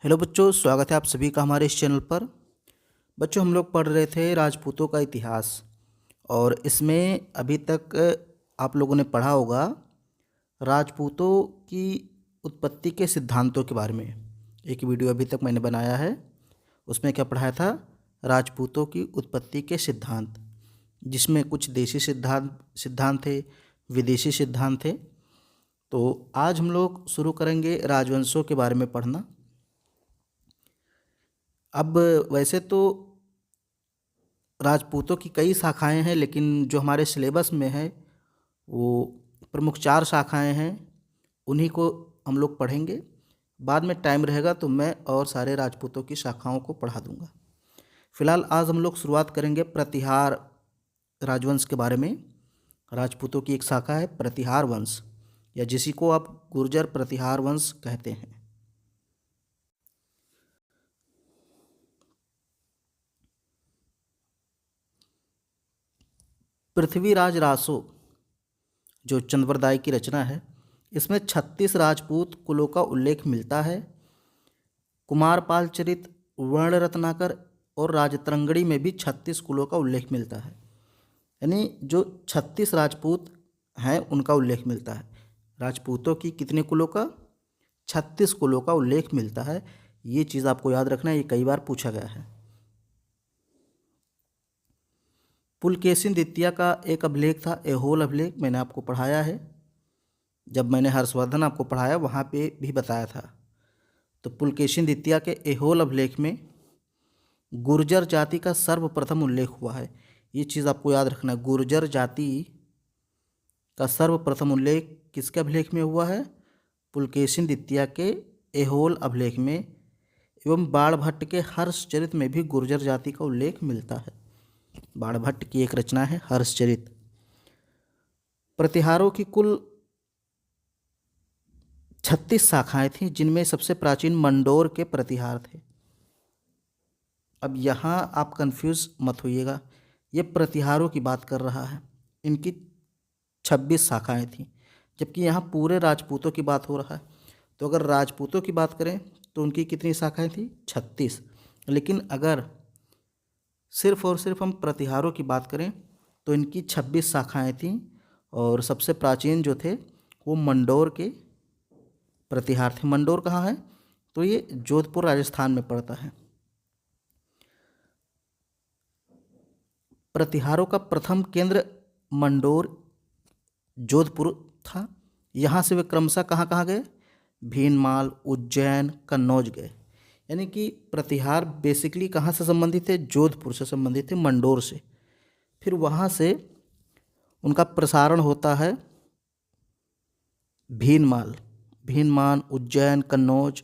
Hello बच्चों, स्वागत है आप सभी का हमारे इस चैनल पर। बच्चों, हम लोग पढ़ रहे थे राजपूतों का इतिहास और इसमें अभी तक आप लोगों ने पढ़ा होगा राजपूतों की उत्पत्ति के सिद्धांतों के बारे में। एक वीडियो अभी तक मैंने बनाया है, उसमें क्या पढ़ाया था? राजपूतों की उत्पत्ति के सिद्धांत, जिसमें कुछ देशी सिद्धांत थे, विदेशी सिद्धांत थे। तो आज हम लोग शुरू करेंगे राजवंशों के बारे में पढ़ना। अब वैसे तो राजपूतों की कई शाखाएं हैं, लेकिन जो हमारे सिलेबस में है वो प्रमुख 4 शाखाएं हैं, उन्हीं को हम लोग पढ़ेंगे। बाद में टाइम रहेगा तो मैं और सारे राजपूतों की शाखाओं को पढ़ा दूंगा। फिलहाल आज हम लोग शुरुआत करेंगे प्रतिहार राजवंश के बारे में। राजपूतों की एक शाखा है प्रतिहार वंश, या जिसी को आप गुर्जर प्रतिहार वंश कहते हैं। पृथ्वीराज रासो जो चंद्रवरदाय की रचना है, इसमें 36 राजपूत कुलों का उल्लेख मिलता है। कुमारपाल चरित, वर्ण रत्नाकर और राजतरंगड़ी में भी 36 कुलों का उल्लेख मिलता है। यानी जो 36 राजपूत हैं उनका उल्लेख मिलता है। राजपूतों की कितने कुलों का? 36 कुलों का उल्लेख मिलता है। ये चीज़ आपको याद रखना है, ये कई बार पूछा गया है। पुलकेशिन द्वितीय का एक अभिलेख था, एहोल अभिलेख, मैंने आपको पढ़ाया है। जब मैंने हर्षवर्धन आपको पढ़ाया वहाँ पे भी बताया था। तो पुलकेशिन द्वितीय के एहोल अभिलेख में गुर्जर जाति का सर्वप्रथम उल्लेख हुआ है। ये चीज़ आपको याद रखना है, गुर्जर जाति का सर्वप्रथम उल्लेख किसके अभिलेख में हुआ है? पुलकेशिन द्वितीय के एहोल अभिलेख में। एवं बाणभट्ट के हर्षचरित में भी गुर्जर जाति का उल्लेख मिलता है। बाणभट्ट की एक रचना है हर्षचरित। प्रतिहारों की कुल 36 शाखाएं थीं, जिनमें सबसे प्राचीन मंडोर के प्रतिहार थे। अब यहाँ आप कंफ्यूज मत होइएगा, ये प्रतिहारों की बात कर रहा है, इनकी 26 शाखाएं थीं, जबकि यहाँ पूरे राजपूतों की बात हो रहा है। तो अगर राजपूतों की बात करें तो उनकी कितनी शाखाएं थी? 36। लेकिन अगर सिर्फ और सिर्फ हम प्रतिहारों की बात करें तो इनकी 26 शाखाएं थीं, और सबसे प्राचीन जो थे वो मंडोर के प्रतिहार थे। मंडोर कहाँ है? तो ये जोधपुर राजस्थान में पड़ता है। प्रतिहारों का प्रथम केंद्र मंडोर जोधपुर था। यहाँ से वे क्रमशः कहाँ कहाँ गए? भीनमाल, उज्जैन, कन्नौज गए। यानी कि प्रतिहार बेसिकली कहाँ से संबंधित थे? जोधपुर से संबंधित थे, मंडोर से। फिर वहाँ से उनका प्रसारण होता है भीनमाल, उज्जैन, कन्नौज।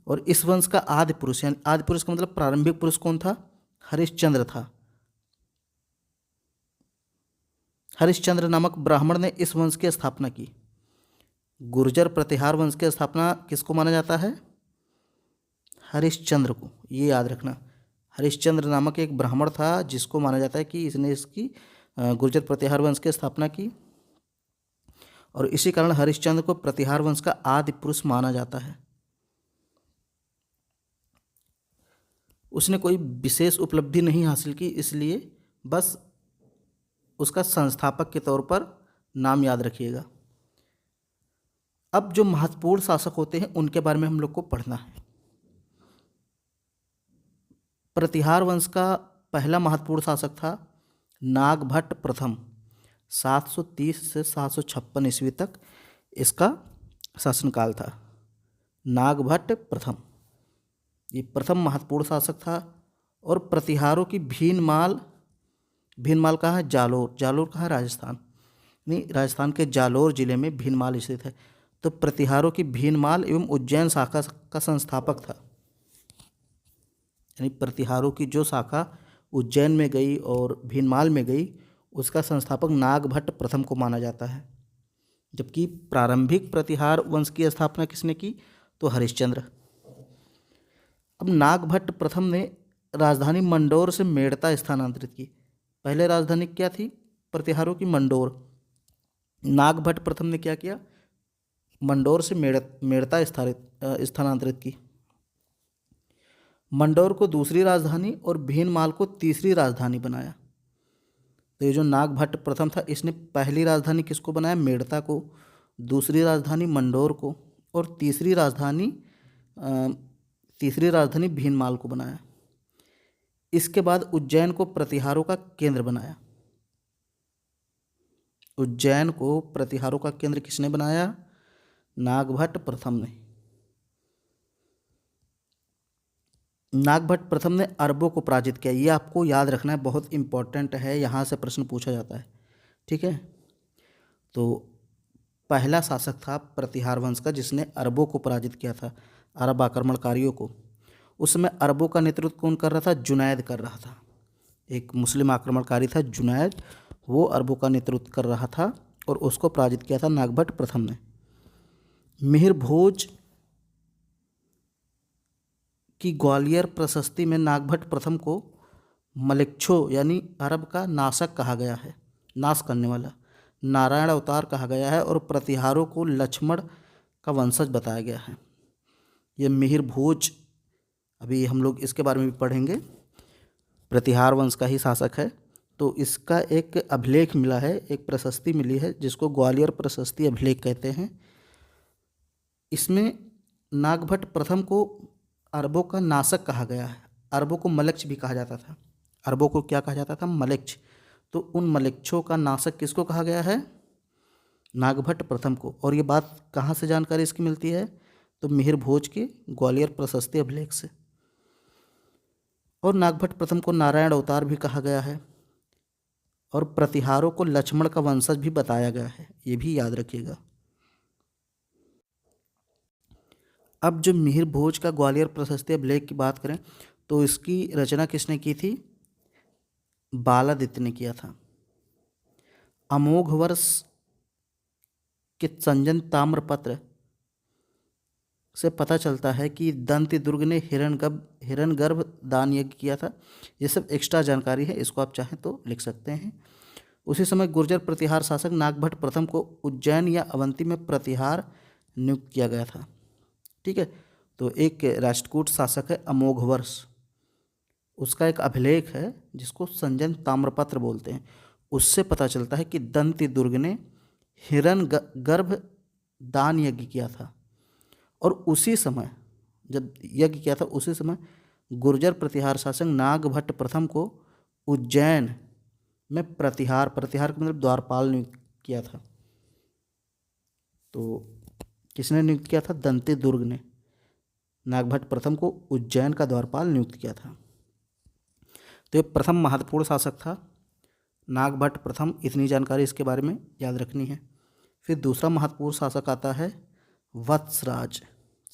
और इस वंश का आदि पुरुष, यानी आदि पुरुष का मतलब प्रारंभिक पुरुष कौन था? हरिश्चंद्र था। हरिश्चंद्र नामक ब्राह्मण ने इस वंश की स्थापना की। गुर्जर प्रतिहार वंश की स्थापना किसको माना जाता है? हरिश्चंद्र को। ये याद रखना, हरिश्चंद्र नामक एक ब्राह्मण था जिसको माना जाता है कि इसने इसकी गुर्जर प्रतिहार वंश की स्थापना की, और इसी कारण हरिश्चंद्र को प्रतिहार वंश का आदि पुरुष माना जाता है। उसने कोई विशेष उपलब्धि नहीं हासिल की, इसलिए बस उसका संस्थापक के तौर पर नाम याद रखिएगा। अब जो महत्वपूर्ण शासक होते हैं उनके बारे में हम लोग को पढ़ना है। प्रतिहार वंश का पहला महत्वपूर्ण शासक था नागभट्ट प्रथम। 730 से 756 ईस्वी तक इसका शासनकाल था। नागभट्ट प्रथम ये प्रथम महत्वपूर्ण शासक था। और प्रतिहारों की भीनमाल कहाँ है? जालोर कहाँ है? राजस्थान। नहीं, राजस्थान के जालोर जिले में भीनमाल स्थित है। तो प्रतिहारों की भीनमाल एवं उज्जैन शाखा का संस्थापक था। यानी प्रतिहारों की जो शाखा उज्जैन में गई और भीनमाल में गई, उसका संस्थापक नागभट्ट प्रथम को माना जाता है। जबकि प्रारंभिक प्रतिहार वंश की स्थापना किसने की? तो हरिश्चंद्र। अब नागभट्ट प्रथम ने राजधानी मंडोर से मेड़ता स्थानांतरित की। पहले राजधानी क्या थी प्रतिहारों की? मंडोर। नागभट्ट प्रथम ने क्या किया? मंडोर से मेड़ता स्थानांतरित की। मंडोर को दूसरी राजधानी और भीनमाल को तीसरी राजधानी बनाया। तो ये जो नागभट्ट प्रथम था, इसने पहली राजधानी किसको बनाया? मेड़ता को, दूसरी राजधानी मंडोर को, और तीसरी राजधानी भीनमाल को बनाया। इसके बाद उज्जैन को प्रतिहारों का केंद्र बनाया। उज्जैन को प्रतिहारों का केंद्र किसने बनाया? नागभट्ट प्रथम ने। नागभट्ट प्रथम ने अरबों को पराजित किया। ये आपको याद रखना है, बहुत इंपॉर्टेंट है, यहाँ से प्रश्न पूछा जाता है। ठीक है, तो पहला शासक था प्रतिहार वंश का जिसने अरबों को पराजित किया था, अरब आक्रमणकारियों को। उस समय अरबों का नेतृत्व कौन कर रहा था? जुनैद कर रहा था। एक मुस्लिम आक्रमणकारी था जुनैद, वो अरबों का नेतृत्व कर रहा था और उसको पराजित किया था नागभट्ट प्रथम ने। मिहिर भोज की ग्वालियर प्रशस्ति में नागभट्ट प्रथम को मलेच्छो यानी अरब का नाशक कहा गया है, नाश करने वाला, नारायण अवतार कहा गया है, और प्रतिहारों को लक्ष्मण का वंशज बताया गया है। ये मिहिर भोज, अभी हम लोग इसके बारे में भी पढ़ेंगे, प्रतिहार वंश का ही शासक है। तो इसका एक अभिलेख मिला है, एक प्रशस्ति मिली है जिसको ग्वालियर प्रशस्ति अभिलेख कहते हैं। इसमें नागभट्ट प्रथम को अरबों का नाशक कहा गया है। अरबों को मलेच्छ भी कहा जाता था। अरबों को क्या कहा जाता था? मलेच्छ। तो उन मलेच्छों का नाशक किसको कहा गया है? नागभट्ट प्रथम को। और ये बात कहाँ से जानकारी इसकी मिलती है? तो मिहिर भोज के ग्वालियर प्रशस्ति अभिलेख से। और नागभट्ट प्रथम को नारायण अवतार भी कहा गया है, और प्रतिहारों को लक्ष्मण का वंशज भी बताया गया है, ये भी याद रखिएगा। अब जो मिहिर भोज का ग्वालियर प्रशस्ति अभिलेख की बात करें तो इसकी रचना किसने की थी? बालादित्य ने किया था। अमोघ वर्ष के संजन ताम्रपत्र से पता चलता है कि दंती दुर्ग ने हिरण्यगर्भ दान यज्ञ किया था। ये सब एक्स्ट्रा जानकारी है, इसको आप चाहें तो लिख सकते हैं। उसी समय गुर्जर प्रतिहार शासक नागभट्ट प्रथम को उज्जैन या अवंती में प्रतिहार नियुक्त किया गया था। ठीक है, तो एक राष्ट्रकूट शासक है अमोघ वर्ष, उसका एक अभिलेख है जिसको संजन ताम्रपत्र बोलते हैं। उससे पता चलता है कि दंती दुर्ग ने हिरण्यगर्भ दान यज्ञ किया था, और उसी समय जब यज्ञ किया था उसी समय गुर्जर प्रतिहार शासक नागभट्ट प्रथम को उज्जैन में प्रतिहार का मतलब द्वारपाल नियुक्त किया था। तो किसने नियुक्त किया था? दंती दुर्ग ने नागभट्ट प्रथम को उज्जैन का द्वारपाल नियुक्त किया था। तो ये प्रथम महत्वपूर्ण शासक था नागभट्ट प्रथम, इतनी जानकारी इसके बारे में याद रखनी है। फिर दूसरा महत्वपूर्ण शासक आता है वत्सराज,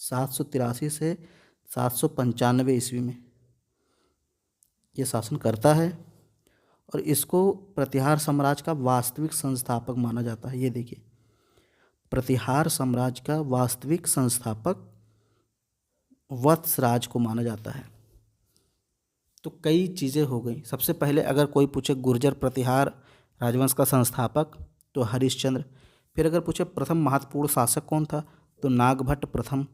783 से 795 ईस्वी में ये शासन करता है, और इसको प्रतिहार साम्राज्य का वास्तविक संस्थापक माना जाता है। ये देखिए, प्रतिहार साम्राज्य का वास्तविक संस्थापक वत्सराज को माना जाता है। तो कई चीज़ें हो गई। सबसे पहले अगर कोई पूछे गुर्जर प्रतिहार राजवंश का संस्थापक तो हरिश्चंद्र। फिर अगर पूछे प्रथम महत्वपूर्ण शासक कौन था तो नागभट्ट प्रथम।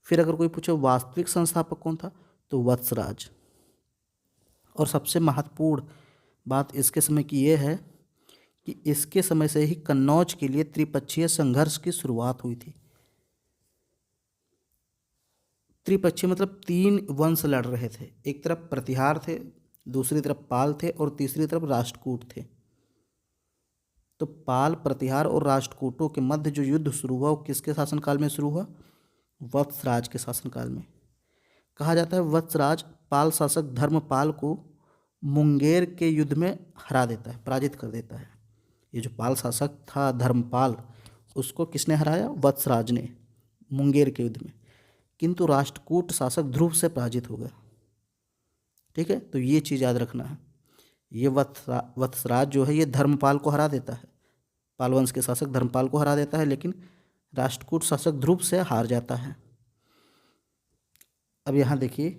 फिर अगर कोई पूछे वास्तविक संस्थापक कौन था तो वत्सराज। और सबसे महत्वपूर्ण बात इसके समय की ये है कि इसके समय से ही कन्नौज के लिए त्रिपक्षीय संघर्ष की शुरुआत हुई थी। त्रिपक्षीय मतलब 3 वंश लड़ रहे थे, एक तरफ प्रतिहार थे, दूसरी तरफ पाल थे, और तीसरी तरफ राष्ट्रकूट थे। तो पाल, प्रतिहार और राष्ट्रकूटों के मध्य जो युद्ध शुरू हुआ वो किसके शासनकाल में शुरू हुआ? वत्सराज के शासनकाल में। कहा जाता है वत्सराज पाल शासक धर्मपाल को मुंगेर के युद्ध में हरा देता है, पराजित कर देता है। ये जो पाल शासक था धर्मपाल, उसको किसने हराया? वत्सराज ने, मुंगेर के युद्ध में। किंतु राष्ट्रकूट शासक ध्रुव से पराजित हो गया। ठीक है, तो ये चीज़ याद रखना है। ये वत्सराज जो है ये धर्मपाल को हरा देता है, पालवंश के शासक धर्मपाल को हरा देता है, लेकिन राष्ट्रकूट शासक ध्रुव से हार जाता है। अब यहाँ देखिए,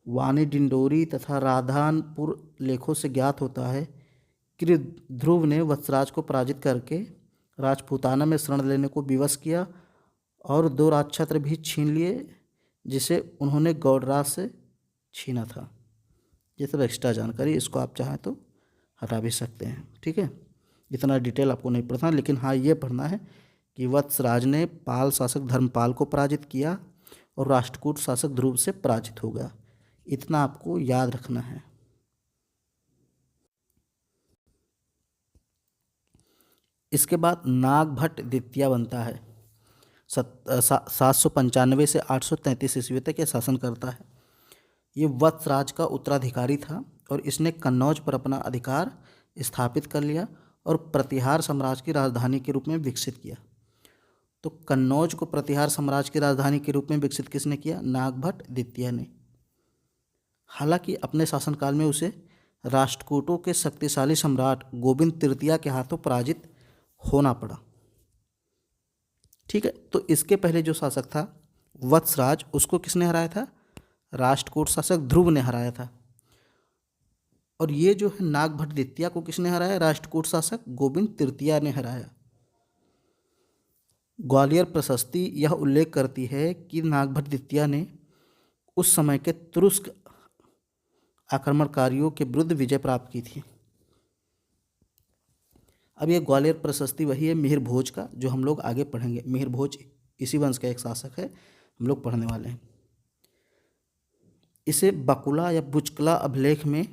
वाणी डिंडोरी तथा राधानपुर लेखों से ज्ञात होता है कि ध्रुव ने वत्सराज को पराजित करके राजपूताना में शरण लेने को विवश किया और 2 राजछत्र भी छीन लिए, जिसे उन्होंने गौड़राज से छीना था। ये सब एक्स्ट्रा जानकारी, इसको आप चाहें तो हटा भी सकते हैं। ठीक है, इतना डिटेल आपको नहीं पढ़ना, लेकिन हाँ ये पढ़ना है कि वत्सराज ने पाल शासक धर्मपाल को पराजित किया और राष्ट्रकूट शासक ध्रुव से पराजित हो गया। इतना आपको याद रखना है। इसके बाद नागभट्ट द्वितीय बनता है। 795 से 833 ईस्वी तक ये शासन करता है। ये वत्सराज का उत्तराधिकारी था और इसने कन्नौज पर अपना अधिकार स्थापित कर लिया और प्रतिहार साम्राज्य की राजधानी के रूप में विकसित किया। तो कन्नौज को प्रतिहार साम्राज्य की राजधानी के रूप में विकसित किसने किया? नागभट्ट द्वितीय ने। हालांकि अपने शासनकाल में उसे राष्ट्रकूटों के शक्तिशाली सम्राट गोविंद तृतीय के हाथों पराजित होना पड़ा। ठीक है, तो इसके पहले जो शासक था वत्सराज, उसको किसने हराया था? राष्ट्रकूट शासक ध्रुव ने हराया था। और ये जो है नागभट्ट द्वितीय को किसने हराया? राष्ट्रकूट शासक गोविंद तृतीय ने हराया। ग्वालियर प्रशस्ति यह उल्लेख करती है कि नागभट्ट द्वितीय ने उस समय के तुरुस्क आक्रमणकारियों के विरुद्ध विजय प्राप्त की थी। अब ये ग्वालियर प्रशस्ति वही है मिहिर भोज का, जो हम लोग आगे पढ़ेंगे। मिहिर भोज इसी वंश का एक शासक है, हम लोग पढ़ने वाले हैं। इसे बकुला या बुचकला अभिलेख में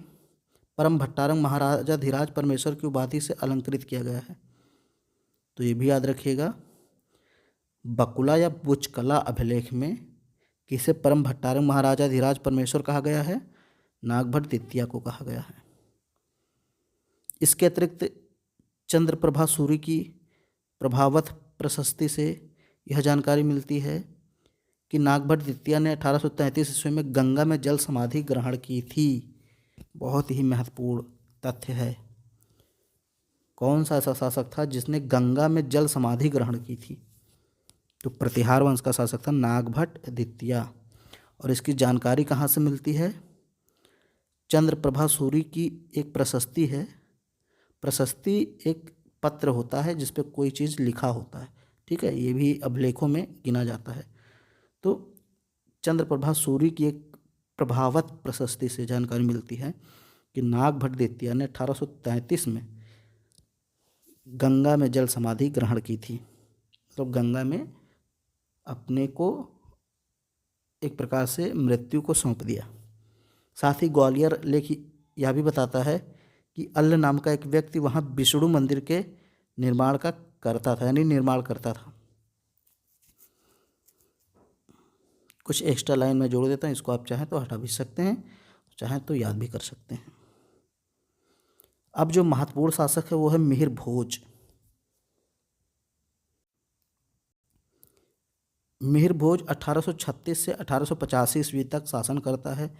परम भट्टारंग महाराजा धीराज परमेश्वर की उपाधि से अलंकृत किया गया है। तो ये भी याद रखिएगा, बकुला या बुचकला अभिलेख में किसे परम भट्टारंग महाराजा धीराज परमेश्वर कहा गया है? नागभट्ट द्वितीय को कहा गया है। इसके अतिरिक्त चंद्रप्रभा सूरी की प्रभावत प्रशस्ति से यह जानकारी मिलती है कि नागभट्ट द्वितीय ने 1833 ईस्वी में गंगा में जल समाधि ग्रहण की थी। बहुत ही महत्वपूर्ण तथ्य है। कौन सा ऐसा शासक था जिसने गंगा में जल समाधि ग्रहण की थी? तो प्रतिहार वंश का शासक था नागभट्ट द्वितीय। और इसकी जानकारी कहाँ से मिलती है? चंद्रप्रभा सूरी की एक प्रशस्ति है। प्रशस्ति एक पत्र होता है जिस पे कोई चीज़ लिखा होता है। ठीक है, ये भी अभिलेखों में गिना जाता है। तो चंद्रप्रभा सूरी की एक प्रभावत प्रशस्ति से जानकारी मिलती है कि नागभट्ट द्वितीय ने 1833 में गंगा में जल समाधि ग्रहण की थी। तो गंगा में अपने को एक प्रकार से मृत्यु को सौंप दिया। साथ ही ग्वालियर लेख यह भी बताता है कि अल्ल नाम का एक व्यक्ति वहाँ विष्णु मंदिर के निर्माण का करता था, यानी निर्माण करता था। कुछ एक्स्ट्रा लाइन में जोड़ देता हूँ, इसको आप चाहें तो हटा भी सकते हैं, चाहें तो याद भी कर सकते हैं। अब जो महत्वपूर्ण शासक है वो है मिहिर भोज। मिहिर भोज 1836 से 1885 ईस्वी तक शासन करता है।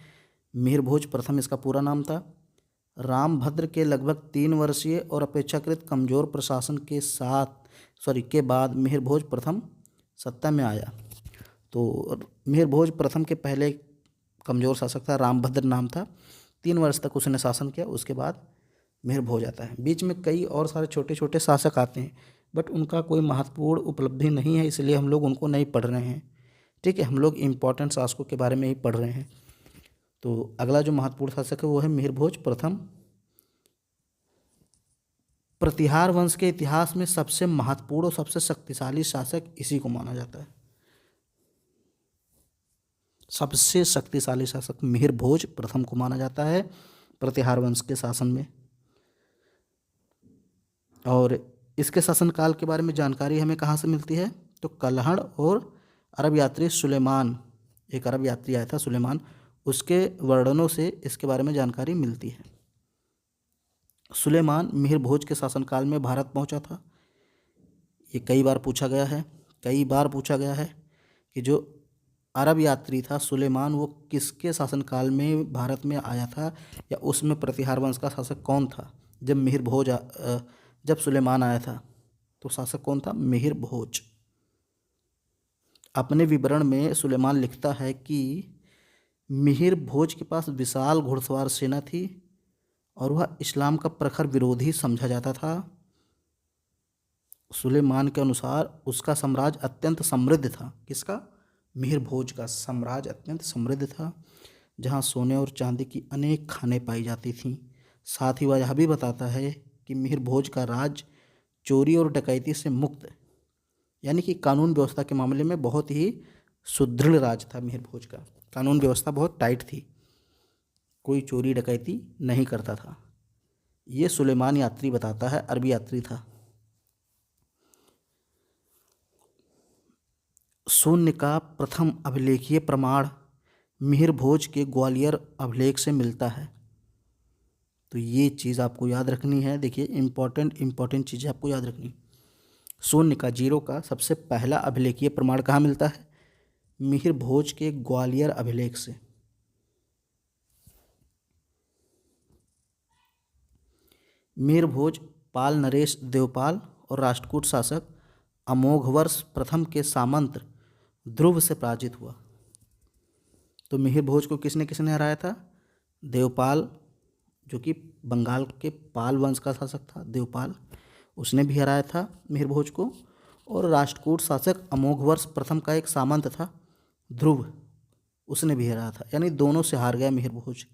मिहिर भोज प्रथम इसका पूरा नाम था। रामभद्र के लगभग 3 वर्षीय और अपेक्षाकृत कमजोर प्रशासन के बाद मिहिर भोज प्रथम सत्ता में आया। तो मिहिर भोज प्रथम के पहले कमजोर शासक था, रामभद्र नाम था। 3 वर्ष तक उसने शासन किया, उसके बाद मिहिर भोज आता है। बीच में कई और सारे छोटे छोटे शासक आते हैं, बट उनका कोई महत्वपूर्ण उपलब्धि नहीं है, इसलिए हम लोग उनको नहीं पढ़ रहे हैं। ठीक है, हम लोग इम्पोर्टेंट शासकों के बारे में ही पढ़ रहे हैं। तो अगला जो महत्वपूर्ण शासक है वो है मिहिर भोज प्रथम। प्रतिहार वंश के इतिहास में सबसे महत्वपूर्ण और सबसे शक्तिशाली शासक इसी को माना जाता है। सबसे शक्तिशाली शासक मिहिर भोज प्रथम को माना जाता है प्रतिहार वंश के शासन में। और इसके शासनकाल के बारे में जानकारी हमें कहाँ से मिलती है? तो कलहड़ और अरब यात्री सुलेमान, एक अरब यात्री आया था सुलेमान, उसके वर्णनों से इसके बारे में जानकारी मिलती है। सुलेमान मिहिर भोज के शासनकाल में भारत पहुंचा था। ये कई बार पूछा गया है कि जो अरब यात्री था सुलेमान, वो किसके शासनकाल में भारत में आया था, या उसमें प्रतिहार वंश का शासक कौन था? जब सुलेमान आया था तो शासक कौन था? मिहिर भोज। अपने विवरण में सुलेमान लिखता है कि मिहिर भोज के पास विशाल घुड़सवार सेना थी और वह इस्लाम का प्रखर विरोधी समझा जाता था। सुलेमान के अनुसार उसका साम्राज्य अत्यंत समृद्ध था। किसका? मिहिर भोज का साम्राज्य अत्यंत समृद्ध था, जहाँ सोने और चांदी की अनेक खानें पाई जाती थीं। साथ ही वह यह भी बताता है कि मिहिर भोज का राज चोरी और डकैती से मुक्त, यानी कि कानून व्यवस्था के मामले में बहुत ही सुदृढ़ राज था मिहिर भोज का। कानून व्यवस्था बहुत टाइट थी, कोई चोरी डकैती नहीं करता था। ये सुलेमान यात्री बताता है, अरबी यात्री था। शून्य का प्रथम अभिलेखीय प्रमाण मिहिर भोज के ग्वालियर अभिलेख से मिलता है। तो ये चीज़ आपको याद रखनी है। देखिए, इम्पॉर्टेंट चीज़ें आपको याद रखनी। शून्य का, जीरो का सबसे पहला अभिलेखीय प्रमाण कहाँ मिलता है? मिहिर भोज के ग्वालियर अभिलेख से। मिहिर भोज पाल नरेश देवपाल और राष्ट्रकूट शासक अमोघवर्ष प्रथम के सामंत ध्रुव से पराजित हुआ। तो मिहिर भोज को किसने किसने हराया था? देवपाल, जो कि बंगाल के पाल वंश का शासक था, देवपाल, उसने भी हराया था मिहिर भोज को। और राष्ट्रकूट शासक अमोघवर्ष प्रथम का एक सामंत था ध्रुव, उसने भी हराया था। यानी दोनों से हार गया मिहिर भोज,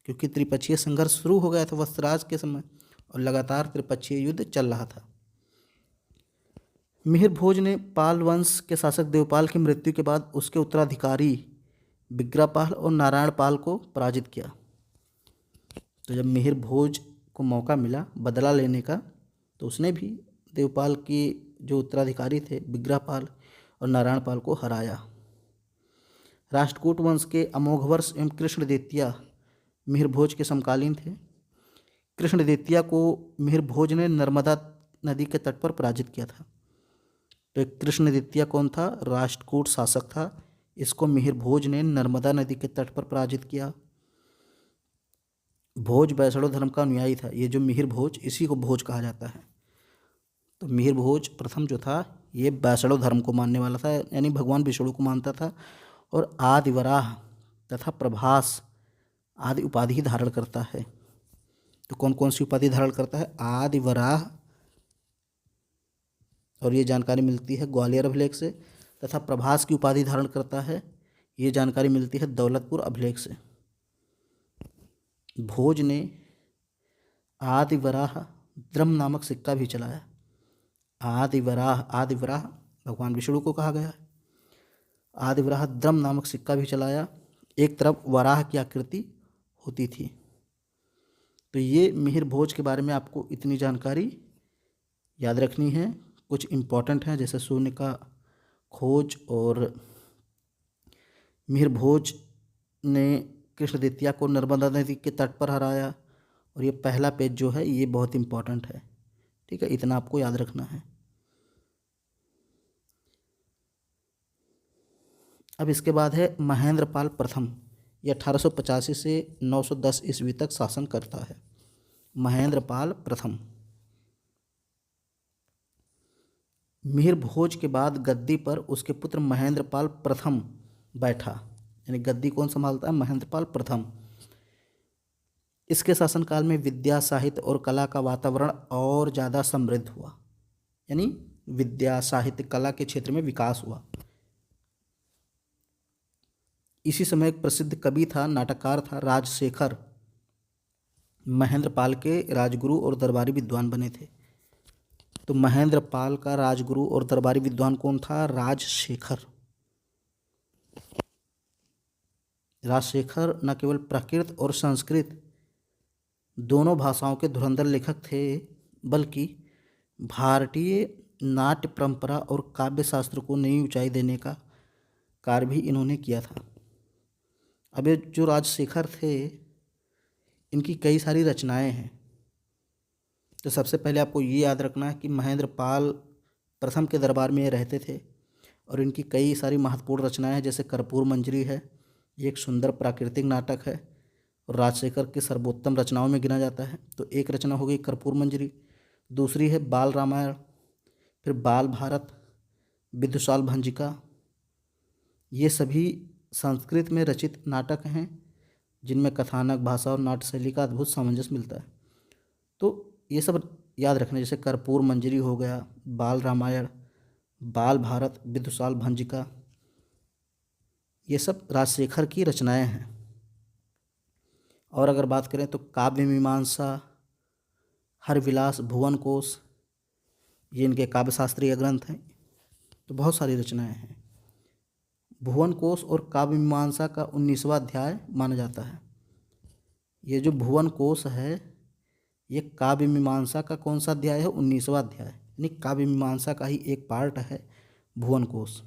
क्योंकि त्रिपक्षीय संघर्ष शुरू हो गया था वत्सराज के समय और लगातार त्रिपक्षीय युद्ध चल रहा था। मिहिर भोज ने पाल वंश के शासक देवपाल की मृत्यु के बाद उसके उत्तराधिकारी बिग्रापाल और नारायण पाल को पराजित किया। तो जब मिहिर भोज को मौका मिला बदला लेने का, तो उसने भी देवपाल की जो उत्तराधिकारी थे बिग्रापाल और नारायण पाल को हराया। राष्ट्रकूट वंश के अमोघवर्ष एवं कृष्णद्वितीय मिहिर भोज के समकालीन थे। कृष्णद्वितीय को मिहिर भोज ने नर्मदा नदी के तट पर पराजित किया था। तो कृष्णद्वितीय कौन था? राष्ट्रकूट शासक था। इसको मिहिर भोज ने नर्मदा नदी के तट पर पराजित किया। भोज वैष्णव धर्म का अनुयायी था। ये जो मिहिर भोज, इसी को भोज कहा जाता है। तो मिहिर भोज प्रथम जो था, ये वैष्णव धर्म को मानने वाला था, यानी भगवान विष्णु को मानता था और आदि वराह तथा प्रभास आदि उपाधि धारण करता है। तो कौन कौन सी उपाधि धारण करता है? आदि वराह, और ये जानकारी मिलती है ग्वालियर अभिलेख से। तथा प्रभास की उपाधि धारण करता है, ये जानकारी मिलती है दौलतपुर अभिलेख से। भोज ने आदि वराह द्रम नामक सिक्का भी चलाया। आदि वराह भगवान विष्णु को कहा गया है। आदि वराह द्रम नामक सिक्का भी चलाया। एक तरफ वराह की आकृति होती थी। तो ये मिहिर भोज के बारे में आपको इतनी जानकारी याद रखनी है। कुछ इम्पॉर्टेंट हैं, जैसे शून्य का खोज और मिहिर भोज ने कृष्णद्वितीय को नर्मदा नदी के तट पर हराया। और ये पहला पेज जो है ये बहुत इम्पॉर्टेंट है। ठीक है, इतना आपको याद रखना है। अब इसके बाद है महेंद्र पाल प्रथम। ये 1885 से 910 ईस्वी तक शासन करता है। महेंद्र पाल प्रथम। मिहिर भोज के बाद गद्दी पर उसके पुत्र महेंद्र पाल प्रथम बैठा, यानी गद्दी कौन संभालता है? महेंद्र पाल प्रथम। इसके शासनकाल में विद्या, साहित्य और कला का वातावरण और ज़्यादा समृद्ध हुआ, यानी विद्या, साहित्य, कला के क्षेत्र में विकास हुआ। इसी समय एक प्रसिद्ध कवि था, नाटककार था, राजशेखर, महेंद्र पाल के राजगुरु और दरबारी विद्वान बने थे। तो महेंद्र पाल का राजगुरु और दरबारी विद्वान कौन था? राजशेखर। राजशेखर न केवल प्राकृत और संस्कृत दोनों भाषाओं के धुरंधर लेखक थे, बल्कि भारतीय नाट्य परंपरा और काव्य शास्त्र को नई ऊंचाई देने का कार्य भी इन्होंने किया था। अब ये जो राजशेखर थे, इनकी कई सारी रचनाएं हैं। तो सबसे पहले आपको ये याद रखना है कि महेंद्र पाल प्रथम के दरबार में ये रहते थे और इनकी कई सारी महत्वपूर्ण रचनाएं हैं, जैसे कर्पूर मंजरी है, ये एक सुंदर प्राकृतिक नाटक है और राजशेखर की सर्वोत्तम रचनाओं में गिना जाता है। तो एक रचना हो गई कर्पूर मंजरी, दूसरी है बाल रामायण, फिर बाल भारत, विदुषाल भंजिका। ये सभी संस्कृत में रचित नाटक हैं, जिनमें कथानक, भाषा और नाट्य शैली का अद्भुत सामंजस्य मिलता है। तो ये सब याद रखना, जैसे कर्पूर मंजरी हो गया, बाल रामायण, बाल भारत, विदुषाल भंजिका, ये सब राजशेखर की रचनाएं हैं। और अगर बात करें तो काव्य मीमांसा, हरविलास, भुवन कोश, ये इनके काव्य शास्त्रीय ग्रंथ हैं। तो बहुत सारी रचनाएं हैं। भुवन कोश और काव्य मीमांसा का 19वां अध्याय माना जाता है। ये जो भुवन कोश है ये काव्य मीमांसा का कौन सा अध्याय है? 19वां अध्याय, यानी काव्य मीमांसा का ही एक पार्ट है भुवन कोश।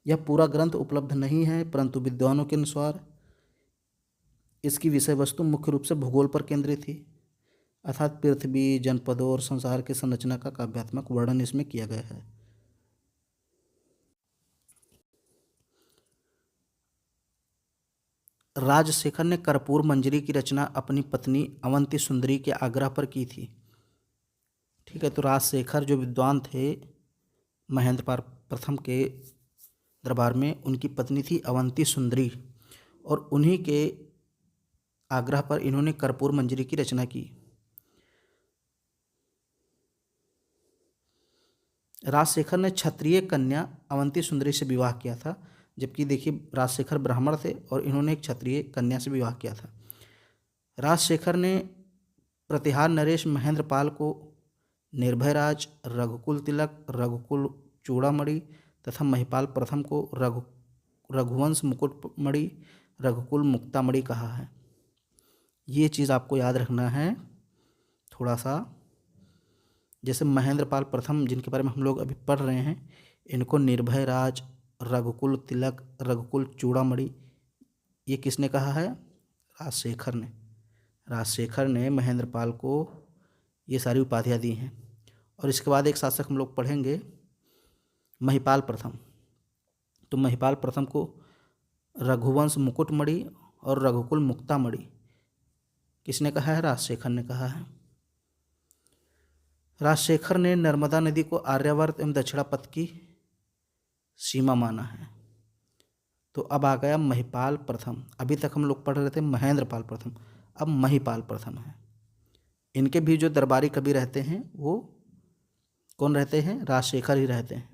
यह पूरा ग्रंथ उपलब्ध नहीं है, परंतु विद्वानों के अनुसार इसकी विषय वस्तु मुख्य रूप से भूगोल पर केंद्रित थी, अर्थात पृथ्वी, जनपदों और संसार की संरचना का काव्यात्मक वर्णन इसमें किया गया है। राजशेखर ने कर्पूर मंजरी की रचना अपनी पत्नी अवंती सुंदरी के आग्रह पर की थी। ठीक है, तो राजशेखर जो विद्वान थे महेंद्रपाल प्रथम के दरबार में, उनकी पत्नी थी अवंती सुंदरी और उन्हीं के आग्रह पर इन्होंने कर्पूर मंजरी की रचना की। राजशेखर ने क्षत्रिय कन्या अवंती सुंदरी से विवाह किया था, जबकि देखिए राजशेखर ब्राह्मण थे और इन्होंने एक क्षत्रिय कन्या से विवाह किया था। राजशेखर ने प्रतिहार नरेश महेंद्रपाल को निर्भयराज, रघुकुल तिलक, रघुकुल चूड़ामणि तथा महिपाल प्रथम को रघुवंश मुकुटमणि, रघुकुल मुक्तामणि कहा है। ये चीज़ आपको याद रखना है थोड़ा सा। जैसे महेंद्रपाल प्रथम जिनके बारे में हम लोग अभी पढ़ रहे हैं, इनको निर्भयराज, रघुकुल तिलक, रघुकुल चूड़ामणि, ये किसने कहा है? राजशेखर ने। राजशेखर ने महेंद्रपाल को ये सारी उपाधियाँ दी हैं। और इसके बाद एक शासक हम लोग पढ़ेंगे महिपाल प्रथम। तो महिपाल प्रथम को रघुवंश मुकुटमणि और रघुकुल मुक्तामणि किसने कहा है? राजशेखर ने कहा है। राजशेखर ने नर्मदा नदी को आर्यावर्त एवं दक्षिणापथ की सीमा माना है। तो अब आ गया महिपाल प्रथम। अभी तक हम लोग पढ़ रहे थे महेंद्रपाल प्रथम, अब महिपाल प्रथम है। इनके भी जो दरबारी कवि रहते हैं वो कौन रहते हैं? राजशेखर ही रहते हैं।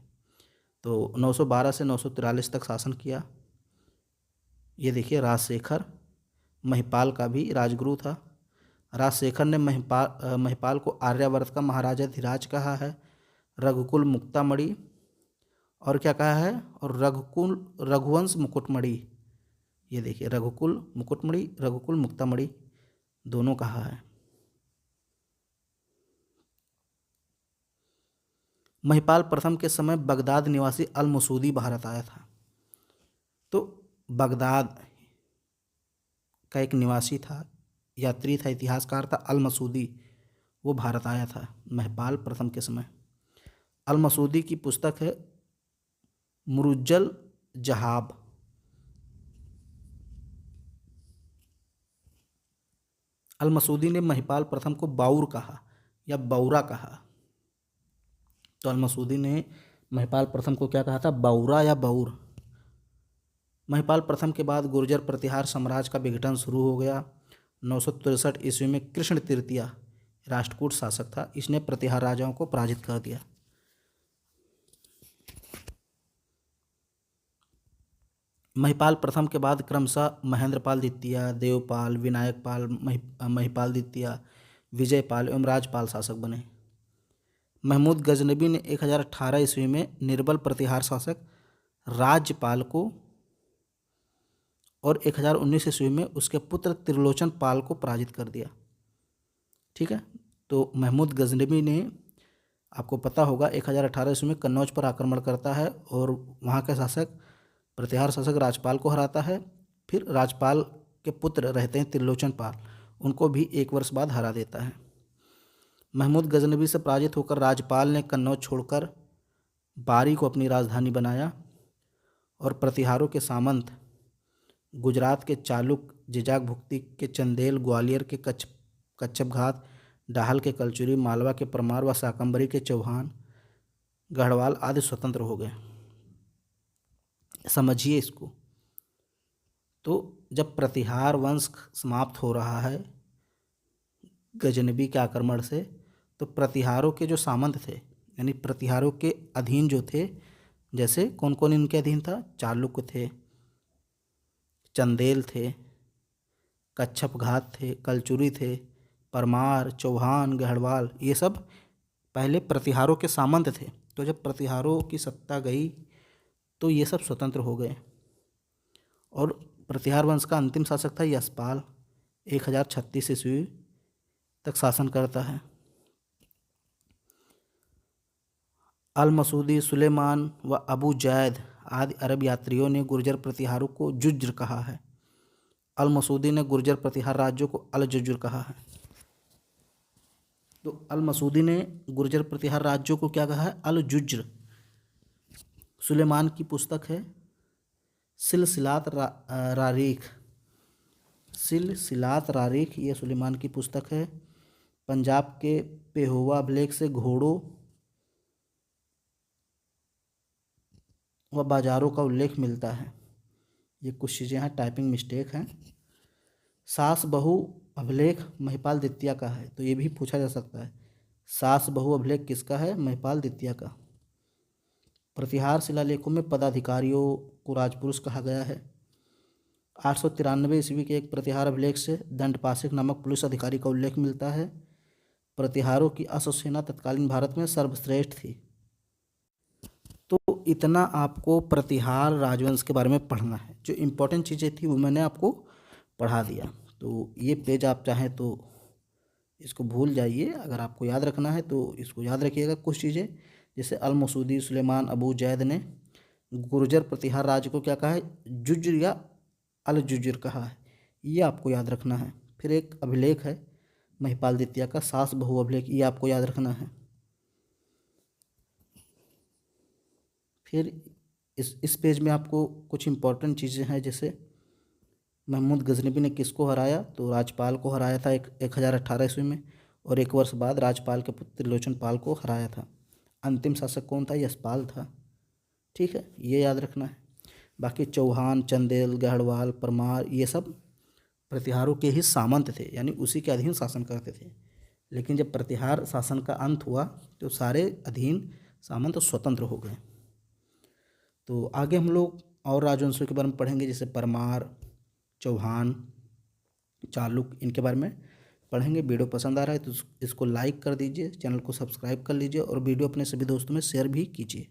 तो 912 से 943 तक शासन किया। ये देखिए राजशेखर महिपाल का भी राजगुरु था। राजशेखर ने महिपाल को आर्यावर्त का महाराजाधिराज कहा है, रघुकुल मुक्तामणि और क्या कहा है? और रघुवंश मुकुटमणि। ये देखिए रघुकुल मुकुटमणि, रघुकुल मुक्तामणि दोनों कहा है। महिपाल प्रथम के समय बगदाद निवासी अल मसूदी भारत आया था। तो बगदाद का एक निवासी था, यात्री था, इतिहासकार था अल मसूदी, वो भारत आया था महिपाल प्रथम के समय। अल मसूदी की पुस्तक है मुरुज्जल जहाब। अल मसूदी ने महिपाल प्रथम को बाउर कहा या बौरा कहा। तो अल मसूदी ने महिपाल प्रथम को क्या कहा था? बौरा या बौर। महिपाल प्रथम के बाद गुर्जर प्रतिहार साम्राज्य का विघटन शुरू हो गया। 963 ईस्वी में कृष्ण तृतीया राष्ट्रकूट शासक था, इसने प्रतिहार राजाओं को पराजित कर दिया। महिपाल प्रथम के बाद क्रमशः महेंद्रपाल द्वितीय, देवपाल, विनायकपाल, महिपाल द्वितीय, विजयपाल एवं राजपाल शासक बने। महमूद गजनबी ने 1018 ईस्वी में निर्बल प्रतिहार शासक राज्यपाल को और 1019 ईस्वी में उसके पुत्र त्रिलोचन पाल को पराजित कर दिया। ठीक है, तो महमूद गजनबी ने, आपको पता होगा, 1018 ईस्वी में कन्नौज पर आक्रमण करता है और वहाँ के शासक प्रतिहार शासक राजपाल को हराता है। फिर राजपाल के पुत्र रहते हैं त्रिलोचन पाल, उनको भी 1 वर्ष बाद हरा देता है। महमूद गजनबी से पराजित होकर राजपाल ने कन्नौज छोड़कर बारी को अपनी राजधानी बनाया और प्रतिहारों के सामंत गुजरात के चालुक, जिजाक भुक्ति के चंदेल, ग्वालियर के कच्छप घात, डाहल के कलचुरी, मालवा के परमार व शाकंभरी के चौहान, गढ़वाल आदि स्वतंत्र हो गए। समझिए इसको। तो जब प्रतिहार वंश समाप्त हो रहा है गजनबी के आक्रमण से, तो प्रतिहारों के जो सामंत थे, यानी प्रतिहारों के अधीन जो थे, जैसे कौन कौन इनके अधीन था? चालुक्य थे, चंदेल थे, कच्छप घात थे, कलचुरी थे, परमार, चौहान, गढ़वाल, ये सब पहले प्रतिहारों के सामंत थे। तो जब प्रतिहारों की सत्ता गई तो ये सब स्वतंत्र हो गए। और प्रतिहार वंश का अंतिम शासक था यशपाल, 1036 ईस्वी तक शासन करता है। अल मसूदी, सुलेमान व अबू जैद आदि अरब यात्रियों ने गुर्जर प्रतिहारों को जुज्र कहा है। अल मसूदी ने गुर्जर प्रतिहार राज्यों को अल जुज्र कहा है। तो अल मसूदी ने गुर्जर प्रतिहार राज्यों को क्या कहा है? अल जुज्र। सुलेमान की पुस्तक है सिलसिलात रारीख, सिलसिलात रारीख, ये सुलेमान की पुस्तक है। पंजाब के पेहोवा अभिलेख से घोड़ों व बाजारों का उल्लेख मिलता है। ये कुछ चीज़ें हैं, टाइपिंग मिस्टेक हैं। सास बहू अभिलेख महिपाल द्वितीय का है, तो ये भी पूछा जा सकता है। सास बहू अभिलेख किसका है? महिपाल द्वितीय का। प्रतिहार शिलालेखों में पदाधिकारियों को राजपुरुष कहा गया है। 893 ईस्वी के एक प्रतिहार अभिलेख से दंडपासिक नामक पुलिस अधिकारी का उल्लेख मिलता है। प्रतिहारों की अश्वसेना तत्कालीन भारत में सर्वश्रेष्ठ थी। तो इतना आपको प्रतिहार राजवंश के बारे में पढ़ना है। जो इम्पोर्टेंट चीज़ें थी वो मैंने आपको पढ़ा दिया। तो ये पेज आप चाहें तो इसको भूल जाइए, अगर आपको याद रखना है तो इसको याद रखिएगा। कुछ चीज़ें जैसे अल मसूदी, सुलेमान, अबू जैद ने गुर्जर प्रतिहार राज्य को क्या कहा है? जुज्र या अल जुज्र कहा है, ये आपको याद रखना है। फिर एक अभिलेख है महिपाल द्वितीय का, सास बहू अभिलेख, ये आपको याद रखना है। फिर इस पेज में आपको कुछ इम्पोर्टेंट चीज़ें हैं, जैसे महमूद गजनबी ने किसको हराया? तो राजपाल को हराया था 1018 ईस्वी में, और एक वर्ष बाद राजपाल के पुत्र त्रिलोचन पाल को हराया था। अंतिम शासक कौन था? यशपाल था। ठीक है, ये याद रखना है। बाकी चौहान, चंदेल, गढ़वाल, परमार, ये सब प्रतिहारों के ही सामंत थे, यानी उसी के अधीन शासन करते थे। लेकिन जब प्रतिहार शासन का अंत हुआ तो सारे अधीन सामंत स्वतंत्र हो गए। तो आगे हम लोग और राजवंशों के बारे में पढ़ेंगे, जैसे परमार, चौहान, चालुक्य, इनके बारे में पढ़ेंगे। वीडियो पसंद आ रहा है तो इसको लाइक कर दीजिए, चैनल को सब्सक्राइब कर लीजिए और वीडियो अपने सभी दोस्तों में शेयर भी कीजिए।